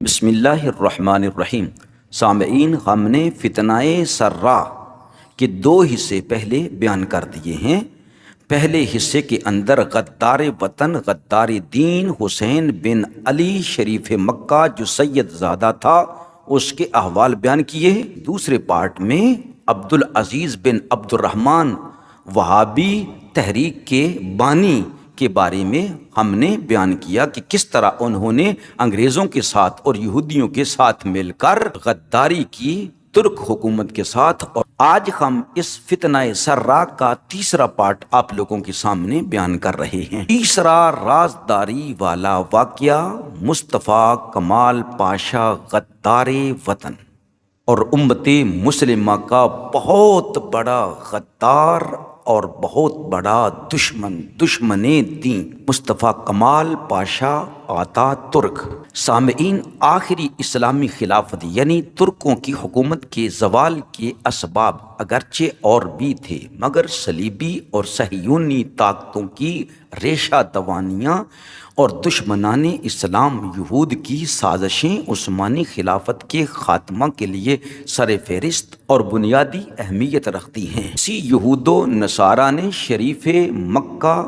بسم اللہ الرحمن الرحیم۔ سامعین، ہم نے فتنہ سرا کے دو حصے پہلے بیان کر دیے ہیں۔ پہلے حصے کے اندر غدار وطن، غدار دین حسین بن علی شریف مکہ جو سید زادہ تھا، اس کے احوال بیان کیے۔ دوسرے پارٹ میں عبدالعزیز بن عبد الرحمن وہابی تحریک کے بانی کے بارے میں ہم نے بیان کیا کہ کس طرح انہوں نے انگریزوں کے ساتھ اور یہودیوں کے ساتھ مل کر غداری کی ترک حکومت کے ساتھ۔ اور آج ہم اس فتنہ سرا کا تیسرا پارٹ آپ لوگوں کے سامنے بیان کر رہے ہیں۔ تیسرا رازداری والا واقعہ مصطفیٰ کمال پاشا غدار وطن اور امت مسلمہ کا بہت بڑا غدار اور بہت بڑا دشمن دین مصطفیٰ کمال پاشا آتا ترک۔ سامعین، آخری اسلامی خلافت یعنی ترکوں کی حکومت کے زوال کے اسباب اگرچہ اور بھی تھے، مگر صلیبی اور صہیونی طاقتوں کی ریشہ دوانیاں اور دشمنان اسلام یہود کی سازشیں عثمانی خلافت کے خاتمہ کے لیے سر فہرست اور بنیادی اہمیت رکھتی ہیں۔ اسی یہود و نصارہ نے شریف مکہ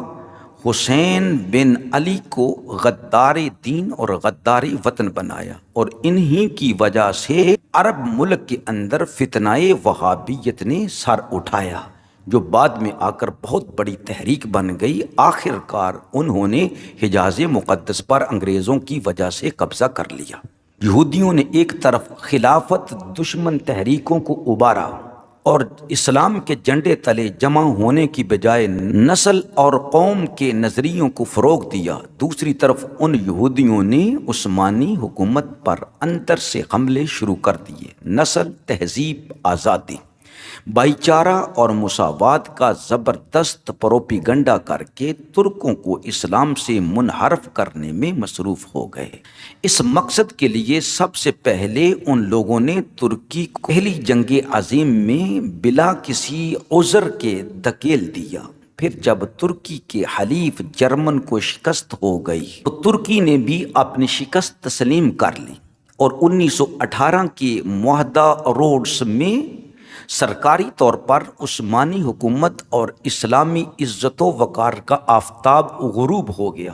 حسین بن علی کو غدار دین اور غدار وطن بنایا، اور انہی کی وجہ سے عرب ملک کے اندر فتنہ وہابیت نے سر اٹھایا، جو بعد میں آ کر بہت بڑی تحریک بن گئی۔ آخر کار انہوں نے حجاز مقدس پر انگریزوں کی وجہ سے قبضہ کر لیا۔ یہودیوں نے ایک طرف خلافت دشمن تحریکوں کو ابھارا اور اسلام کے جھنڈے تلے جمع ہونے کی بجائے نسل اور قوم کے نظریوں کو فروغ دیا، دوسری طرف ان یہودیوں نے عثمانی حکومت پر اندر سے حملے شروع کر دیے۔ نسل، تہذیب، آزادی، بھائی چارہ اور مساوات کا زبردست پروپیگنڈا کر کے ترکوں کو اسلام سے منحرف کرنے میں مصروف ہو گئے۔ اس مقصد کے لیے سب سے پہلے ان لوگوں نے ترکی کو پہلی جنگ عظیم میں بلا کسی عذر کے دھکیل دیا۔ پھر جب ترکی کے حلیف جرمن کو شکست ہو گئی تو ترکی نے بھی اپنی شکست تسلیم کر لی، اور 1918 کے معاہدہ روڈس میں سرکاری طور پر عثمانی حکومت اور اسلامی عزت و وقار کا آفتاب غروب ہو گیا۔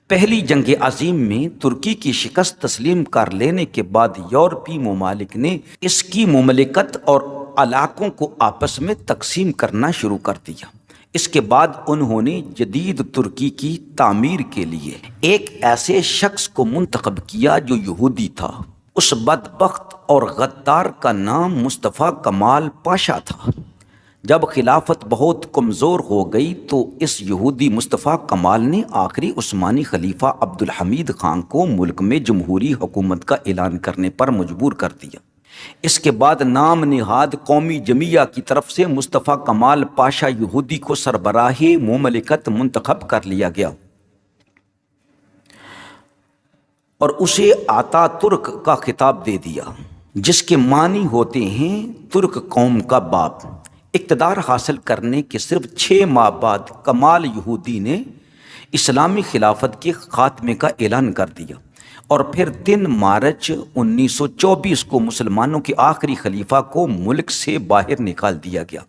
پہلی جنگ عظیم میں ترکی کی شکست تسلیم کر لینے کے بعد یورپی ممالک نے اس کی مملکت اور علاقوں کو آپس میں تقسیم کرنا شروع کر دیا۔ اس کے بعد انہوں نے جدید ترکی کی تعمیر کے لیے ایک ایسے شخص کو منتخب کیا جو یہودی تھا۔ اس بدبخت اور غدار کا نام مصطفیٰ کمال پاشا تھا۔ جب خلافت بہت کمزور ہو گئی تو اس یہودی مصطفیٰ کمال نے آخری عثمانی خلیفہ عبدالحمید خان کو ملک میں جمہوری حکومت کا اعلان کرنے پر مجبور کر دیا۔ اس کے بعد نام نہاد قومی جمعیہ کی طرف سے مصطفیٰ کمال پاشا یہودی کو سربراہ مملکت منتخب کر لیا گیا، اور اسے آتا ترک کا خطاب دے دیا، جس کے معنی ہوتے ہیں ترک قوم کا باپ۔ اقتدار حاصل کرنے کے صرف 6 ماہ بعد کمال یہودی نے اسلامی خلافت کے خاتمے کا اعلان کر دیا، اور پھر 3 مارچ 1924 کو مسلمانوں کے آخری خلیفہ کو ملک سے باہر نکال دیا گیا۔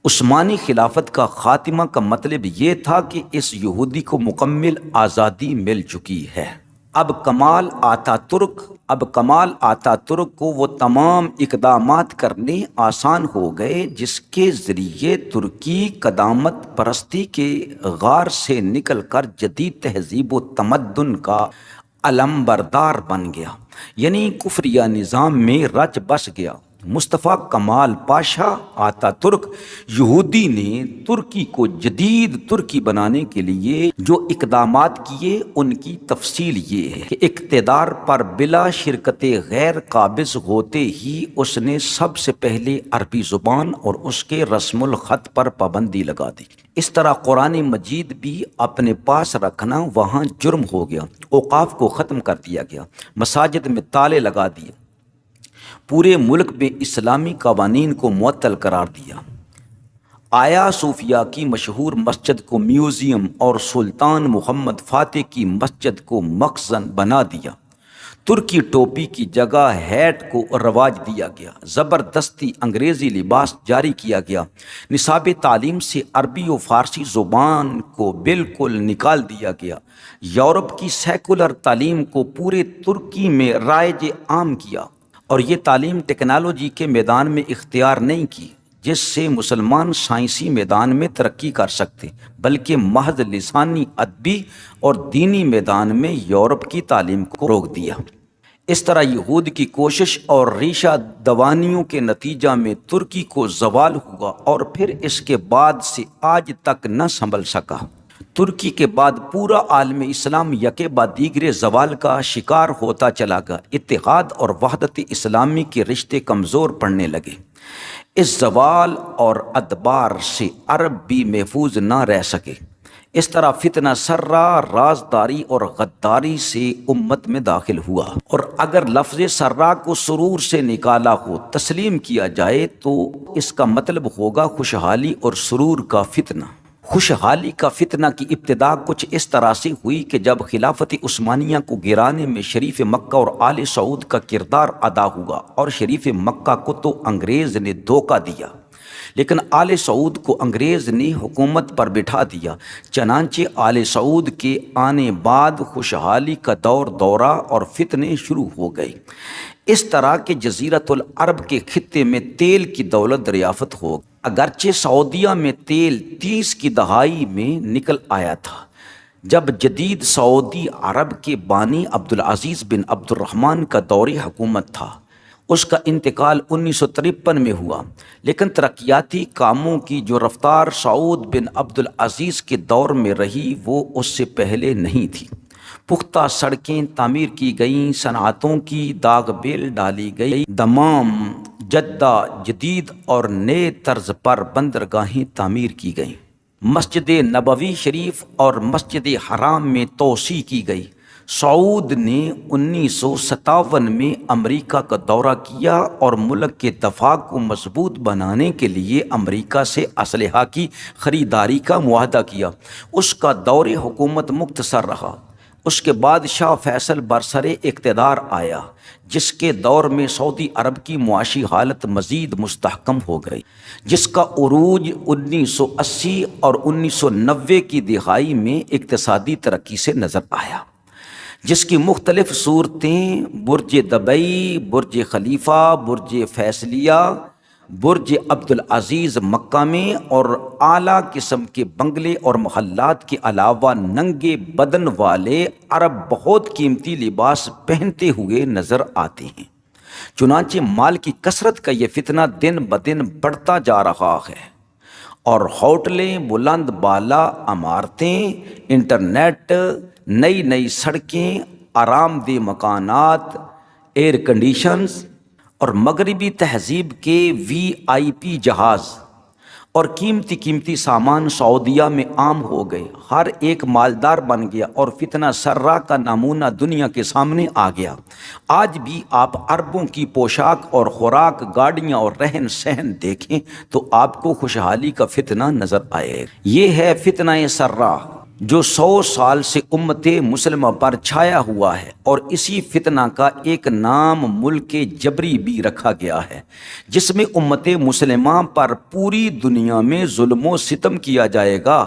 عثمانی خلافت کا خاتمہ کا مطلب یہ تھا کہ اس یہودی کو مکمل آزادی مل چکی ہے۔ اب کمال آتا ترک کو وہ تمام اقدامات کرنے آسان ہو گئے جس کے ذریعے ترکی قدامت پرستی کے غار سے نکل کر جدید تہذیب و تمدن کا علمبردار بن گیا، یعنی کفریہ نظام میں رچ بس گیا۔ مصطفیٰ کمال پاشا آتا ترک یہودی نے ترکی کو جدید ترکی بنانے کے لیے جو اقدامات کیے، ان کی تفصیل یہ ہے کہ اقتدار پر بلا شرکت غیر قابض ہوتے ہی اس نے سب سے پہلے عربی زبان اور اس کے رسم الخط پر پابندی لگا دی۔ اس طرح قرآن مجید بھی اپنے پاس رکھنا وہاں جرم ہو گیا، اوقاف کو ختم کر دیا گیا، مساجد میں تالے لگا دیے، پورے ملک میں اسلامی قوانین کو معطل قرار دیا۔ آیا صوفیہ کی مشہور مسجد کو میوزیم اور سلطان محمد فاتح کی مسجد کو مخزن بنا دیا۔ ترکی ٹوپی کی جگہ ہیٹ کو رواج دیا گیا، زبردستی انگریزی لباس جاری کیا گیا، نصاب تعلیم سے عربی و فارسی زبان کو بالکل نکال دیا گیا، یورپ کی سیکولر تعلیم کو پورے ترکی میں رائج عام کیا، اور یہ تعلیم ٹیکنالوجی کے میدان میں اختیار نہیں کی جس سے مسلمان سائنسی میدان میں ترقی کر سکتے، بلکہ محض لسانی، ادبی اور دینی میدان میں یورپ کی تعلیم کو روک دیا۔ اس طرح یہود کی کوشش اور ریشہ دوانیوں کے نتیجہ میں ترکی کو زوال ہوا اور پھر اس کے بعد سے آج تک نہ سنبھل سکا۔ ترکی کے بعد پورا عالم اسلام یکے بعد دیگرے زوال کا شکار ہوتا چلا گیا، اتحاد اور وحدت اسلامی کے رشتے کمزور پڑنے لگے۔ اس زوال اور ادبار سے عرب بھی محفوظ نہ رہ سکے۔ اس طرح فتنہ سرا رازداری اور غداری سے امت میں داخل ہوا، اور اگر لفظ سرا کو سرور سے نکالا ہو، تسلیم کیا جائے تو اس کا مطلب ہوگا خوشحالی اور سرور کا فتنہ۔ خوشحالی کا فتنہ کی ابتدا کچھ اس طرح سے ہوئی کہ جب خلافت عثمانیہ کو گرانے میں شریف مکہ اور آل سعود کا کردار ادا ہوا، اور شریف مکہ کو تو انگریز نے دھوکہ دیا، لیکن آل سعود کو انگریز نے حکومت پر بٹھا دیا، چنانچہ آل سعود کے آنے بعد خوشحالی کا دورہ اور فتنے شروع ہو گئے۔ اس طرح کہ جزیرۃ العرب کے خطے میں تیل کی دولت دریافت ہو گئی، اگرچہ سعودیہ میں تیل 30 کی دہائی میں نکل آیا تھا، جب جدید سعودی عرب کے بانی عبدالعزیز بن عبد الرحمن کا دور حکومت تھا۔ اس کا انتقال 1953 میں ہوا، لیکن ترقیاتی کاموں کی جو رفتار سعود بن عبدالعزیز کے دور میں رہی وہ اس سے پہلے نہیں تھی۔ پختہ سڑکیں تعمیر کی گئیں، صنعتوں کی داغ بیل ڈالی گئی، دمام، جدہ جدید اور نئے طرز پر بندرگاہیں تعمیر کی گئیں، مسجد نبوی شریف اور مسجد حرام میں توسیع کی گئی۔ سعود نے 1957 میں امریکہ کا دورہ کیا اور ملک کے دفاع کو مضبوط بنانے کے لیے امریکہ سے اسلحہ کی خریداری کا معاہدہ کیا۔ اس کا دور حکومت مختصر رہا۔ اس کے بعد شاہ فیصل برسر اقتدار آیا، جس کے دور میں سعودی عرب کی معاشی حالت مزید مستحکم ہو گئی، جس کا عروج 1980 اور 1990 کی دہائی میں اقتصادی ترقی سے نظر آیا، جس کی مختلف صورتیں برج دبئی، برج خلیفہ، برج فیصلیہ، برج عبدالعزیز مکہ میں اور اعلیٰ قسم کے بنگلے اور محلات کے علاوہ ننگے بدن والے عرب بہت قیمتی لباس پہنتے ہوئے نظر آتے ہیں۔ چنانچہ مال کی کثرت کا یہ فتنہ دن بدن بڑھتا جا رہا ہے، اور ہوٹلیں، بلند بالا عمارتیں، انٹرنیٹ، نئی نئی سڑکیں، آرام دہ مکانات، ایئر کنڈیشنز اور مغربی تہذیب کے VIP جہاز اور قیمتی سامان سعودیہ میں عام ہو گئے۔ ہر ایک مالدار بن گیا اور فتنہ سرا کا نمونہ دنیا کے سامنے آ گیا۔ آج بھی آپ عربوں کی پوشاک اور خوراک، گاڑیاں اور رہن سہن دیکھیں تو آپ کو خوشحالی کا فتنہ نظر آئے۔ یہ ہے فتنہ سرا جو 100 سال سے امت مسلمہ پر چھایا ہوا ہے، اور اسی فتنہ کا ایک نام ملک جبری بھی رکھا گیا ہے، جس میں امت مسلمہ پر پوری دنیا میں ظلم و ستم کیا جائے گا۔